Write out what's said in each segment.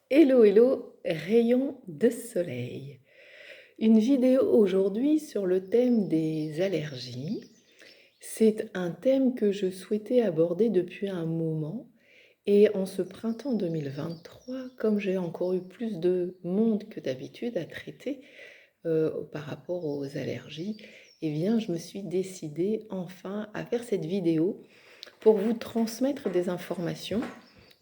Hello, hello, rayon de soleil. Une vidéo aujourd'hui sur le thème des allergies. C'est un thème que je souhaitais aborder depuis un moment et en ce printemps 2023, comme j'ai encore eu plus de monde que d'habitude à traiter par rapport aux allergies, eh bien je me suis décidée enfin à faire cette vidéo pour vous transmettre des informations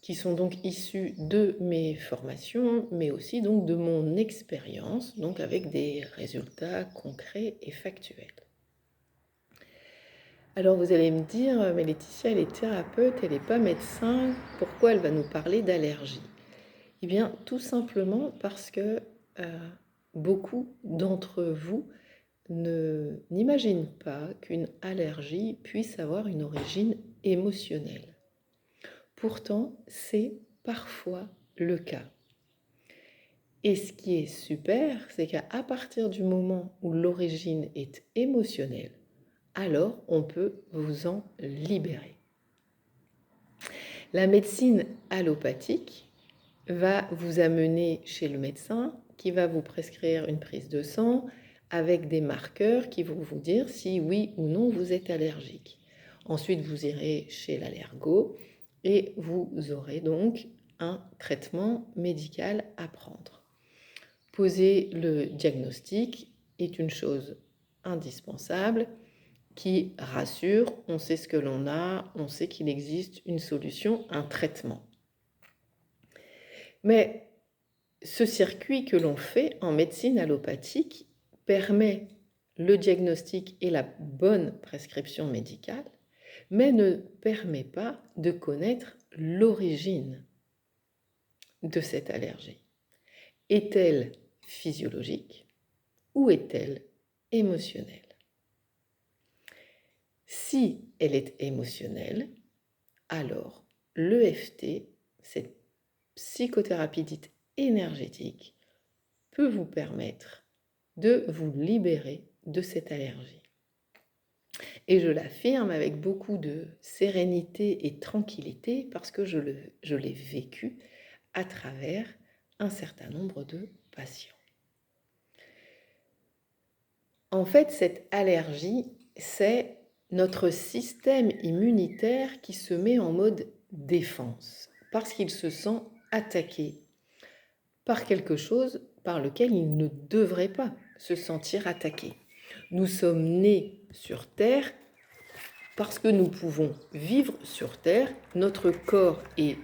qui sont donc issues de mes formations, mais aussi donc de mon expérience, donc avec des résultats concrets et factuels. Alors vous allez me dire, mais Laetitia, elle est thérapeute, elle n'est pas médecin, pourquoi elle va nous parler d'allergie? Eh bien, tout simplement parce que beaucoup d'entre vous n'imaginent pas qu'une allergie puisse avoir une origine émotionnelle. Pourtant, c'est parfois le cas. Et ce qui est super, c'est qu'à partir du moment où l'origine est émotionnelle, alors on peut vous en libérer. La médecine allopathique va vous amener chez le médecin qui va vous prescrire une prise de sang avec des marqueurs qui vont vous dire si oui ou non vous êtes allergique. Ensuite, vous irez chez l'allergo et vous aurez donc un traitement médical à prendre. Poser le diagnostic est une chose indispensable qui rassure, on sait ce que l'on a, on sait qu'il existe une solution, un traitement. Mais ce circuit que l'on fait en médecine allopathique permet le diagnostic et la bonne prescription médicale, mais ne permet pas de connaître l'origine de cette allergie. Est-elle physiologique ou est-elle émotionnelle? Si elle est émotionnelle, alors l'EFT, cette psychothérapie dite énergétique, peut vous permettre de vous libérer de cette allergie. Et je l'affirme avec beaucoup de sérénité et tranquillité parce que je l'ai vécu à travers un certain nombre de patients. En fait, cette allergie, c'est notre système immunitaire qui se met en mode défense parce qu'il se sent attaqué par quelque chose par lequel il ne devrait pas se sentir attaqué. Nous sommes nés sur Terre parce que nous pouvons vivre sur Terre. Notre corps est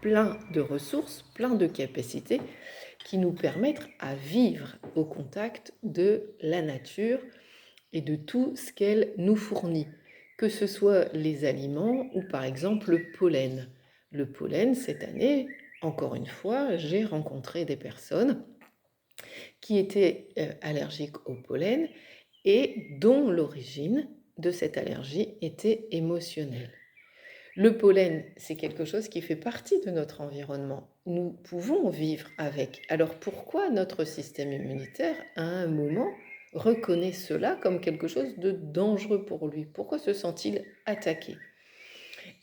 plein de ressources, plein de capacités qui nous permettent à vivre au contact de la nature et de tout ce qu'elle nous fournit, que ce soit les aliments ou par exemple le pollen. Le pollen, cette année, encore une fois, j'ai rencontré des personnes qui étaient allergiques au pollen et dont l'origine de cette allergie était émotionnelle. Le pollen, c'est quelque chose qui fait partie de notre environnement. Nous pouvons vivre avec. Alors pourquoi notre système immunitaire, à un moment, reconnaît cela comme quelque chose de dangereux pour lui? Pourquoi se sent-il attaqué?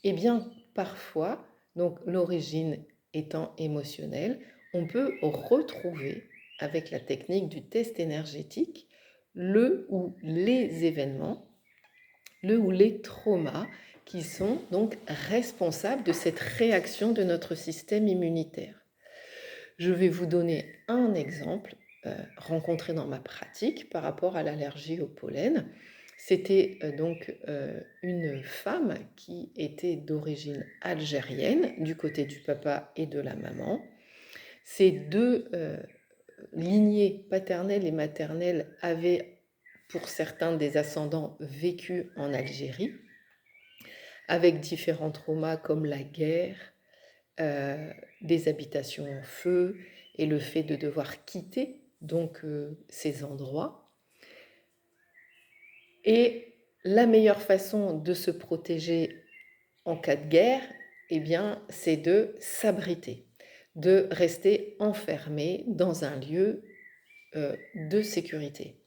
Eh bien, parfois, donc l'origine étant émotionnelle, on peut retrouver, avec la technique du test énergétique, le ou les événements, le ou les traumas qui sont donc responsables de cette réaction de notre système immunitaire. Je vais vous donner un exemple rencontré dans ma pratique par rapport à l'allergie au pollen. C'était donc une femme qui était d'origine algérienne du côté du papa et de la maman. Ces deux lignées paternelles et maternelles avaient pour certains des ascendants vécus en Algérie, avec différents traumas comme la guerre, des habitations en feu et le fait de devoir quitter donc ces endroits. Et la meilleure façon de se protéger en cas de guerre, eh bien, c'est de s'abriter, de rester enfermé dans un lieu de sécurité.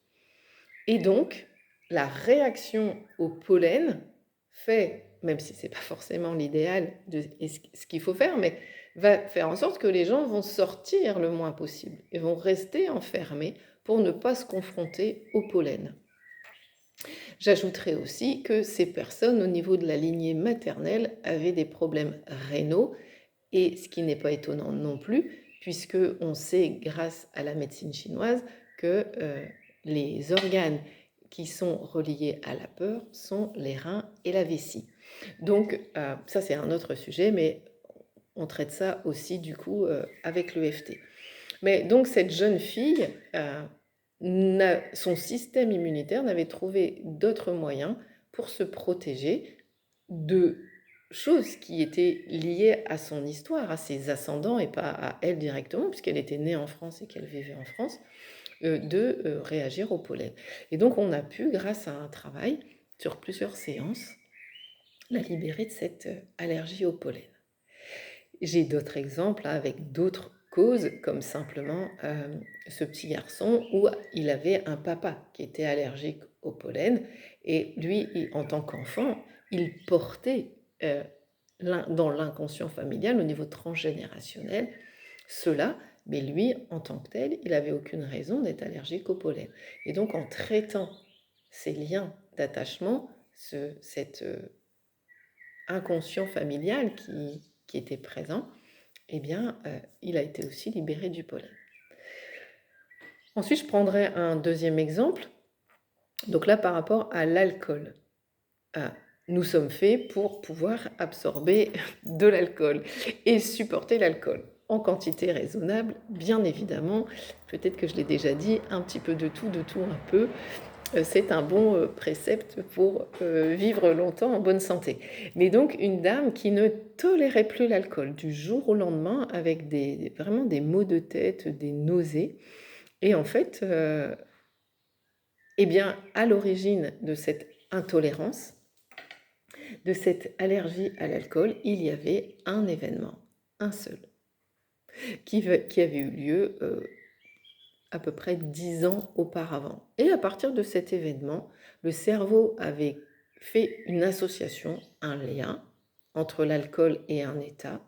Et donc, la réaction au pollen fait, même si ce n'est pas forcément l'idéal de ce qu'il faut faire, mais va faire en sorte que les gens vont sortir le moins possible et vont rester enfermés pour ne pas se confronter au pollen. J'ajouterai aussi que ces personnes, au niveau de la lignée maternelle, avaient des problèmes rénaux, et ce qui n'est pas étonnant non plus, puisque on sait, grâce à la médecine chinoise, que les organes qui sont reliés à la peur sont les reins et la vessie. Donc ça c'est un autre sujet, mais on traite ça aussi du coup avec l'EFT. Mais donc cette jeune fille, son système immunitaire n'avait trouvé d'autres moyens pour se protéger de choses qui étaient liées à son histoire, à ses ascendants et pas à elle directement, puisqu'elle était née en France et qu'elle vivait en France, de réagir au pollen. Et donc on a pu, grâce à un travail sur plusieurs séances, la libérer de cette allergie au pollen. J'ai d'autres exemples avec d'autres causes, comme simplement ce petit garçon où il avait un papa qui était allergique au pollen, et lui, en tant qu'enfant, il portait dans l'inconscient familial, au niveau transgénérationnel, cela, mais lui, en tant que tel, il n'avait aucune raison d'être allergique au pollen. Et donc, en traitant ces liens d'attachement, cet inconscient familial qui était présent, eh bien, il a été aussi libéré du pollen. Ensuite, je prendrai un deuxième exemple. Donc là, par rapport à l'alcool. Nous sommes faits pour pouvoir absorber de l'alcool et supporter l'alcool en quantité raisonnable, bien évidemment. Peut-être que je l'ai déjà dit, un petit peu de tout un peu. C'est un bon précepte pour vivre longtemps en bonne santé. Mais donc une dame qui ne tolérait plus l'alcool du jour au lendemain, avec vraiment des maux de tête, des nausées. Et en fait, eh bien, à l'origine de cette intolérance, de cette allergie à l'alcool, il y avait un événement, un seul, qui avait eu lieu à peu près 10 ans auparavant. Et à partir de cet événement, le cerveau avait fait une association, un lien entre l'alcool et un état.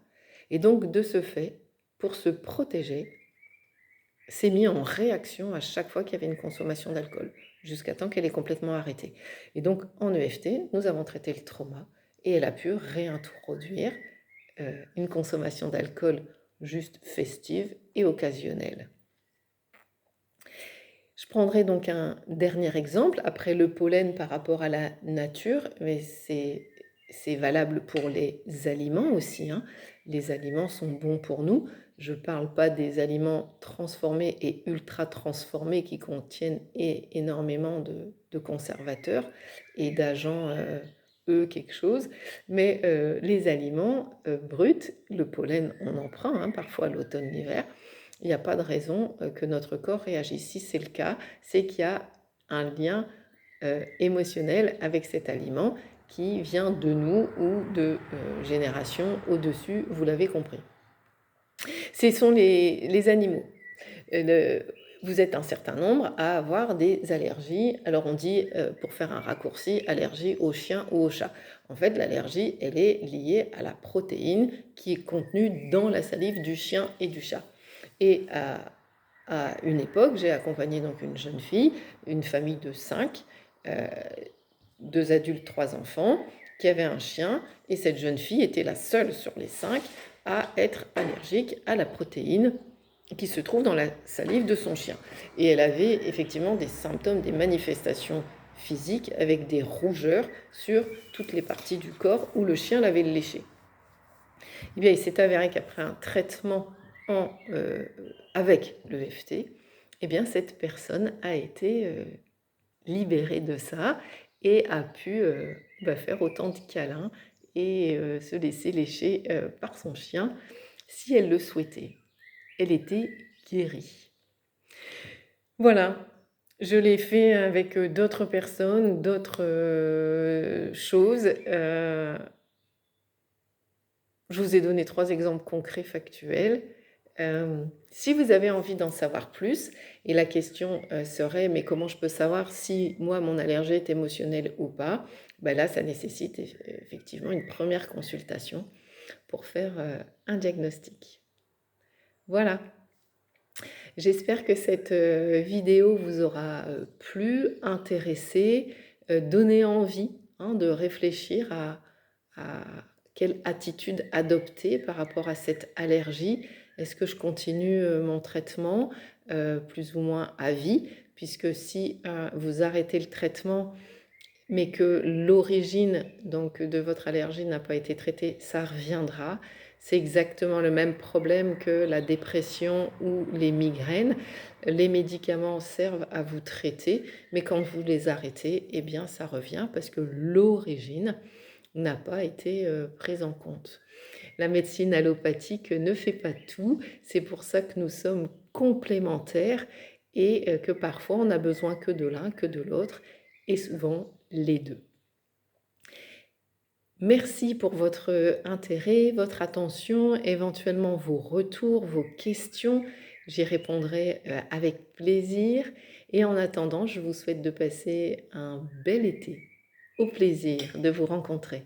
Et donc, de ce fait, pour se protéger, s'est mis en réaction à chaque fois qu'il y avait une consommation d'alcool, jusqu'à temps qu'elle ait complètement arrêté. Et donc, en EFT, nous avons traité le trauma et elle a pu réintroduire une consommation d'alcool juste festive et occasionnelle. Je prendrai donc un dernier exemple, après le pollen par rapport à la nature, mais c'est valable pour les aliments aussi, hein. Les aliments sont bons pour nous. Je ne parle pas des aliments transformés et ultra transformés qui contiennent énormément de conservateurs et d'agents quelque chose, mais les aliments bruts, le pollen on en prend parfois l'automne, l'hiver. Il n'y a pas de raison que notre corps réagisse. Si c'est le cas, c'est qu'il y a un lien émotionnel avec cet aliment qui vient de nous ou de générations au-dessus, vous l'avez compris. Ce sont les animaux. Vous êtes un certain nombre à avoir des allergies. Alors on dit, pour faire un raccourci, allergie au chien ou au chat. En fait, l'allergie, elle est liée à la protéine qui est contenue dans la salive du chien et du chat. Et à une époque, j'ai accompagné donc une jeune fille, une famille de 5, 2 adultes, 3 enfants, qui avait un chien, et cette jeune fille était la seule sur les 5 à être allergique à la protéine qui se trouve dans la salive de son chien. Et elle avait effectivement des symptômes, des manifestations physiques avec des rougeurs sur toutes les parties du corps où le chien l'avait léché. Eh bien, il s'est avéré qu'après un traitement avec l'EFT, eh bien, cette personne a été libérée de ça et a pu faire autant de câlins et se laisser lécher par son chien si elle le souhaitait. Elle était guérie. Voilà, je l'ai fait avec d'autres personnes, d'autres choses. Je vous ai donné 3 exemples concrets, factuels. Si vous avez envie d'en savoir plus, et la question serait, mais comment je peux savoir si moi, mon allergie est émotionnelle ou pas? Ben là, ça nécessite effectivement une première consultation pour faire un diagnostic. Voilà, j'espère que cette vidéo vous aura plu, intéressé, donné envie de réfléchir à quelle attitude adopter par rapport à cette allergie. Est-ce que je continue mon traitement plus ou moins à vie? Puisque si vous arrêtez le traitement, mais que l'origine donc de votre allergie n'a pas été traitée, ça reviendra. C'est exactement le même problème que la dépression ou les migraines. Les médicaments servent à vous traiter, mais quand vous les arrêtez, eh bien ça revient parce que l'origine n'a pas été prise en compte. La médecine allopathique ne fait pas tout, c'est pour ça que nous sommes complémentaires et que parfois on n'a besoin que de l'un, que de l'autre, et souvent les deux. Merci pour votre intérêt, votre attention, éventuellement vos retours, vos questions. J'y répondrai avec plaisir. Et en attendant, je vous souhaite de passer un bel été. Au plaisir de vous rencontrer.